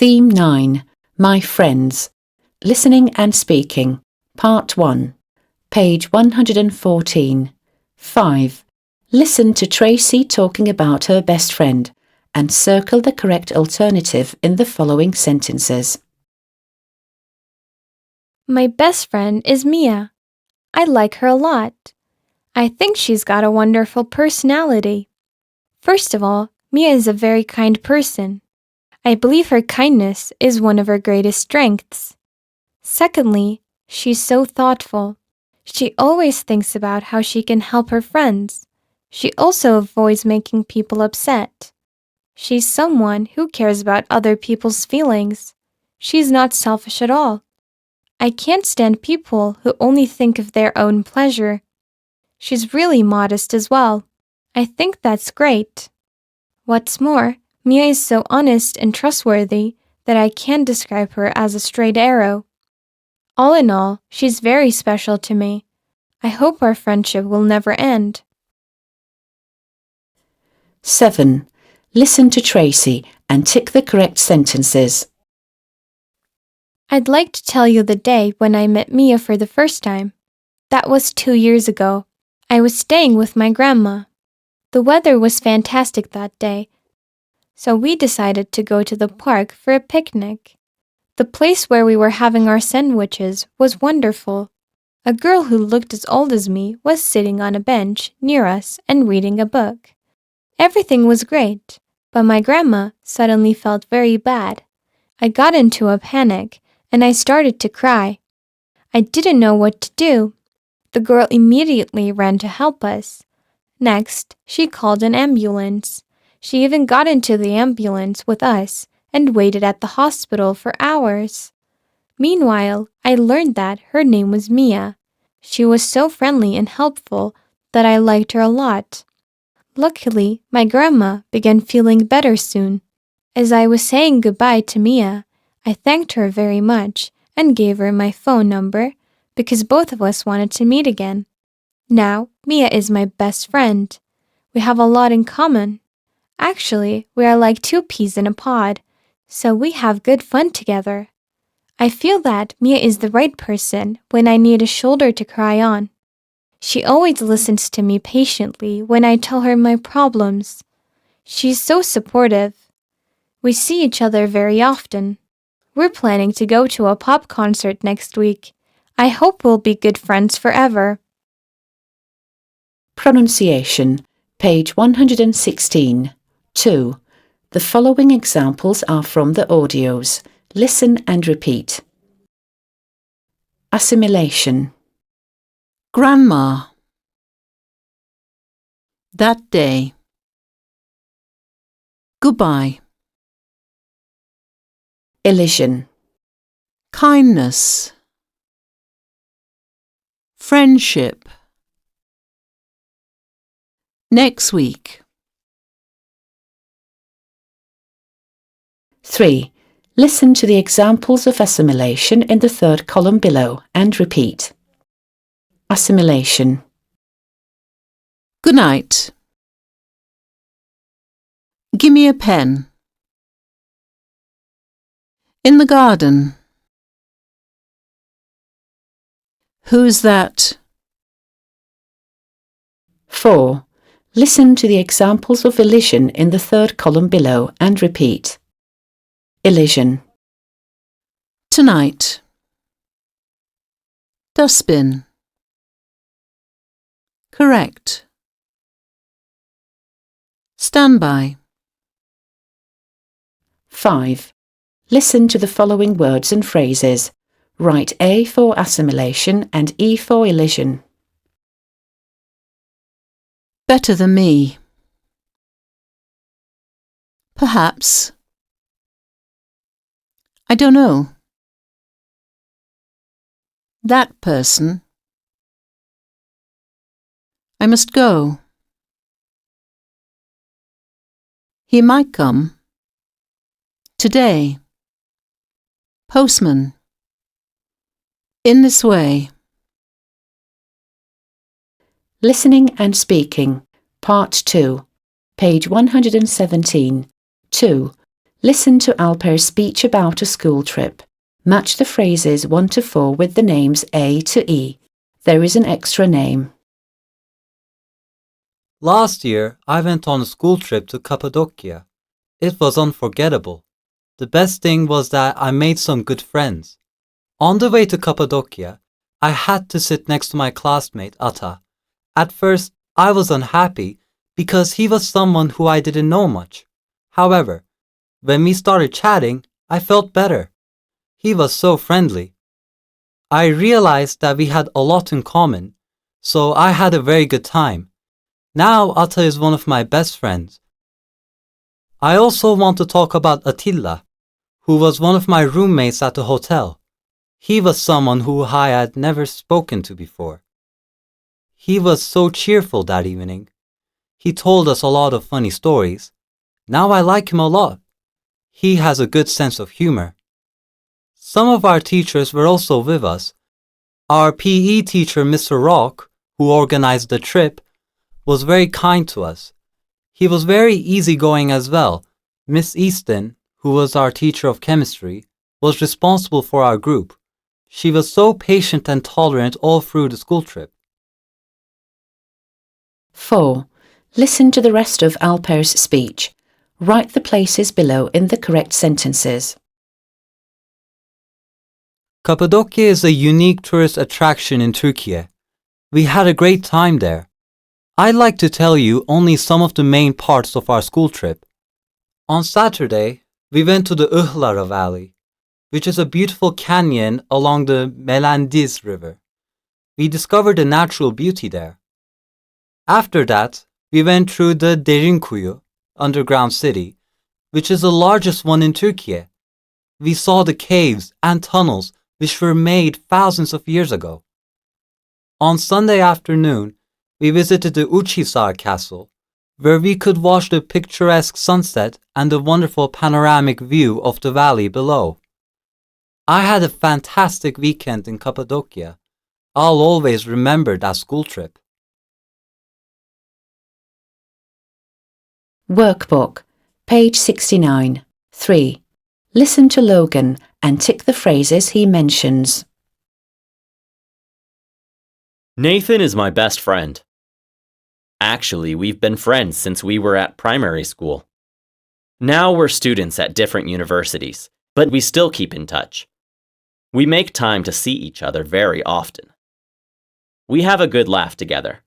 Theme 9, My Friends, Listening and Speaking, Part 1, page 114. 5. Listen to Tracy talking about her best friend and circle the correct alternative in the following sentences. My best friend is Mia. I like her a lot. I think she's got a wonderful personality. First of all, Mia is a very kind person. I believe her kindness is one of her greatest strengths. Secondly, she's so thoughtful. She always thinks about how she can help her friends. She also avoids making people upset. She's someone who cares about other people's feelings. She's not selfish at all. I can't stand people who only think of their own pleasure. She's really modest as well. I think that's great. What's more, Mia is so honest and trustworthy that I can't describe her as a straight arrow. All in all, she's very special to me. I hope our friendship will never end. 7. Listen to Tracy and tick the correct sentences. I'd like to tell you the day when I met Mia for the first time. That was 2 years ago. I was staying with my grandma. The weather was fantastic that day, so we decided to go to the park for a picnic. The place where we were having our sandwiches was wonderful. A girl who looked as old as me was sitting on a bench near us and reading a book. Everything was great, but my grandma suddenly felt very bad. I got into a panic and I started to cry. I didn't know what to do. The girl immediately ran to help us. Next, she called an ambulance. She even got into the ambulance with us and waited at the hospital for hours. Meanwhile, I learned that her name was Mia. She was so friendly and helpful that I liked her a lot. Luckily, my grandma began feeling better soon. As I was saying goodbye to Mia, I thanked her very much and gave her my phone number because both of us wanted to meet again. Now, Mia is my best friend. We have a lot in common. Actually, we are like two peas in a pod, so we have good fun together. I feel that Mia is the right person when I need a shoulder to cry on. She always listens to me patiently when I tell her my problems. She's so supportive. We see each other very often. We're planning to go to a pop concert next week. I hope we'll be good friends forever. Pronunciation, page 116. 2. The following examples are from the audios. Listen and repeat. Assimilation. Grandma. That day. Goodbye. Elision. Kindness. Friendship. Next week. 3. Listen to the examples of assimilation in the third column below and repeat. Assimilation. Good night. Give me a pen. In the garden. Who's that? 4. Listen to the examples of elision in the third column below and repeat. Elision. Tonight. Dustbin. Correct. Standby. 5. Listen to the following words and phrases. Write A for assimilation and E for elision. Better than me. Perhaps. I don't know. That person. I must go. He might come. Today. Postman. In this way. Listening and Speaking, Part 2, page 117. 2. Listen to Alper's speech about a school trip. Match the phrases 1 to 4 with the names A to E. There is an extra name. Last year, I went on a school trip to Cappadocia. It was unforgettable. The best thing was that I made some good friends. On the way to Cappadocia, I had to sit next to my classmate Ata. At first, I was unhappy because he was someone who I didn't know much. However, when we started chatting, I felt better. He was so friendly. I realized that we had a lot in common, so I had a very good time. Now Ata is one of my best friends. I also want to talk about Attila, who was one of my roommates at the hotel. He was someone who I had never spoken to before. He was so cheerful that evening. He told us a lot of funny stories. Now I like him a lot. He has a good sense of humor. Some of our teachers were also with us. Our PE teacher, Mr. Rock, who organized the trip, was very kind to us. He was very easygoing as well. Miss Easton, who was our teacher of chemistry, was responsible for our group. She was so patient and tolerant all through the school trip. 4. Listen to the rest of Alper's speech. Write the places below in the correct sentences. Cappadocia is a unique tourist attraction in Turkey. We had a great time there. I'd like to tell you only some of the main parts of our school trip. On Saturday, we went to the Ihlara Valley, which is a beautiful canyon along the Melandiz River. We discovered the natural beauty there. After that, we went through the Derinkuyu underground city, which is the largest one in Turkey. We saw the caves and tunnels which were made thousands of years ago. On Sunday afternoon, we visited the Uçhisar Castle, where we could watch the picturesque sunset and the wonderful panoramic view of the valley below. I had a fantastic weekend in Cappadocia. I'll always remember that school trip. Workbook, page 69. 3. Listen to Logan and tick the phrases he mentions. Nathan is my best friend. Actually, we've been friends since we were at primary school. Now we're students at different universities, but we still keep in touch. We make time to see each other very often. We have a good laugh together.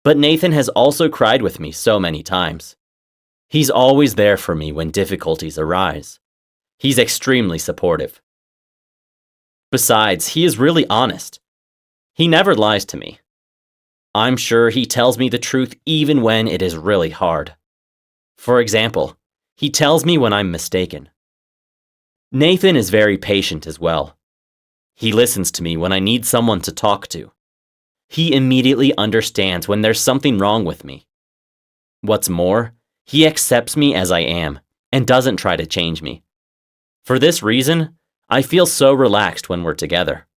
But Nathan has also cried with me so many times. He's always there for me when difficulties arise. He's extremely supportive. Besides, he is really honest. He never lies to me. I'm sure he tells me the truth even when it is really hard. For example, he tells me when I'm mistaken. Nathan is very patient as well. He listens to me when I need someone to talk to. He immediately understands when there's something wrong with me. What's more, he accepts me as I am and doesn't try to change me. For this reason, I feel so relaxed when we're together.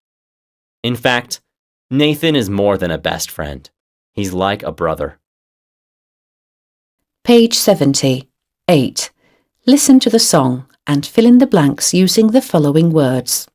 In fact, Nathan is more than a best friend. He's like a brother. Page 70. 8. Listen to the song and fill in the blanks using the following words.